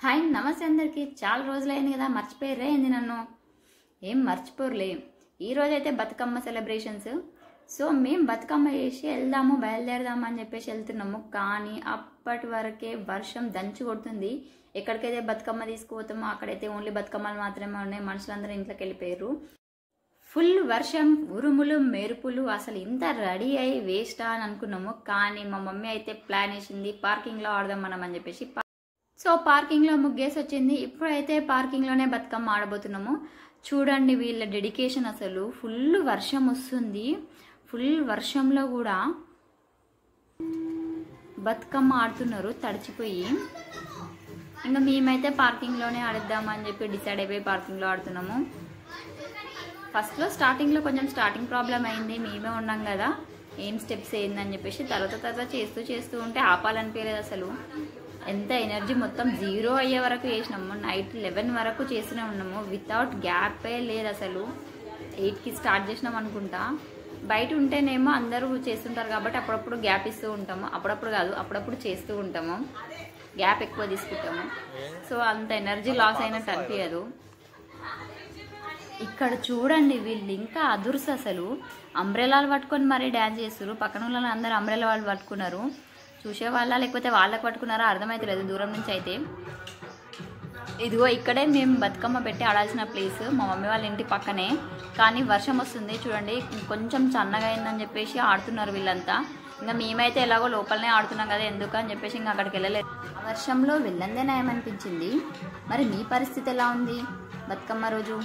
Hi నమస్తే అందరికి. చాలా రోజులైంది కదా, మర్చిపోయారే ఏంది నన్ను? ఏం మర్చిపోరులే. ఈరోజు అయితే బతుకమ్మ సెలబ్రేషన్స్. సో మేము బతుకమ్మ చేసి బయలుదేరదాము అని చెప్పేసి వెళ్తున్నాము. కానీ అప్పటి వరకే వర్షం దంచి కొడుతుంది. ఎక్కడికైతే బతుకమ్మ తీసుకుపోతామో అక్కడైతే ఓన్లీ బతుకమ్మలు మాత్రమే ఉన్నాయి. మనుషులందరూ ఇంట్లోకి వెళ్ళిపోయారు. ఫుల్ వర్షం, ఉరుములు, మెరుపులు. అసలు ఇంత రెడీ అయ్యి వేస్టా అని అనుకున్నాము. కానీ మా మమ్మీ అయితే ప్లాన్ వేసింది పార్కింగ్లో ఆడదాం మనం అని చెప్పేసి. సో పార్కింగ్లో ముగ్గేసి వచ్చింది. ఇప్పుడైతే పార్కింగ్లోనే బతుకమ్మ ఆడబోతున్నాము. చూడండి వీళ్ళ డెడికేషన్. అసలు ఫుల్ వర్షం వస్తుంది. ఫుల్ వర్షంలో కూడా బతుకమ్మ ఆడుతున్నారు తడిచిపోయి. ఇంకా మేమైతే పార్కింగ్లోనే ఆడిద్దామని చెప్పి డిసైడ్ అయిపోయి పార్కింగ్లో ఆడుతున్నాము. ఫస్ట్లో స్టార్టింగ్లో కొంచెం స్టార్టింగ్ ప్రాబ్లం అయింది. మేమే ఉన్నాం కదా, ఏం స్టెప్స్ ఏందని చెప్పేసి తర్వాత చేస్తూ ఉంటే ఆపాలనిపించలేదు. అసలు ఎంత ఎనర్జీ మొత్తం జీరో అయ్యే వరకు చేసినాము. నైట్ 11 వరకు చేస్తూనే ఉన్నాము. వితౌట్ గ్యాపే లేదు అసలు. 8కి స్టార్ట్ చేసినాం అనుకుంటా. బయట ఉంటేనేమో అందరూ చేస్తుంటారు కాబట్టి అప్పుడప్పుడు గ్యాప్ ఇస్తూ ఉంటాము. అప్పుడప్పుడు కాదు, అప్పుడప్పుడు చేస్తూ ఉంటాము. గ్యాప్ ఎక్కువ తీసుకుంటాము. సో అంత ఎనర్జీ లాస్ అయినట్టు అనిపించదు. ఇక్కడ చూడండి వీళ్ళు ఇంకా అదుర్స్. అసలు అంబ్రెలాలు పట్టుకొని మరీ డ్యాన్స్ చేస్తారు. పక్కన వాళ్ళని అందరూ అంబ్రెలా వాళ్ళు పట్టుకున్నారు. చూసే వాళ్ళ లేకపోతే వాళ్ళకి పట్టుకున్నారా అర్థమైతలేదు దూరం నుంచి అయితే. ఇదిగో ఇక్కడే మేము బతుకమ్మ పెట్టి ఆడాల్సిన ప్లేస్, మా మమ్మీ వాళ్ళ ఇంటి పక్కనే. కానీ వర్షం వస్తుంది చూడండి. కొంచెం చన్నగా అయిందని చెప్పేసి ఆడుతున్నారు వీళ్ళంతా. ఇంకా మేమైతే ఎలాగో లోపలనే ఆడుతున్నాం కదా, ఎందుకు అని చెప్పేసి ఇంకా అక్కడికి వెళ్ళలేదు. వర్షంలో వెళ్ళందే నయం అనిపించింది. మరి మీ పరిస్థితి ఎలా ఉంది బతుకమ్మ రోజు?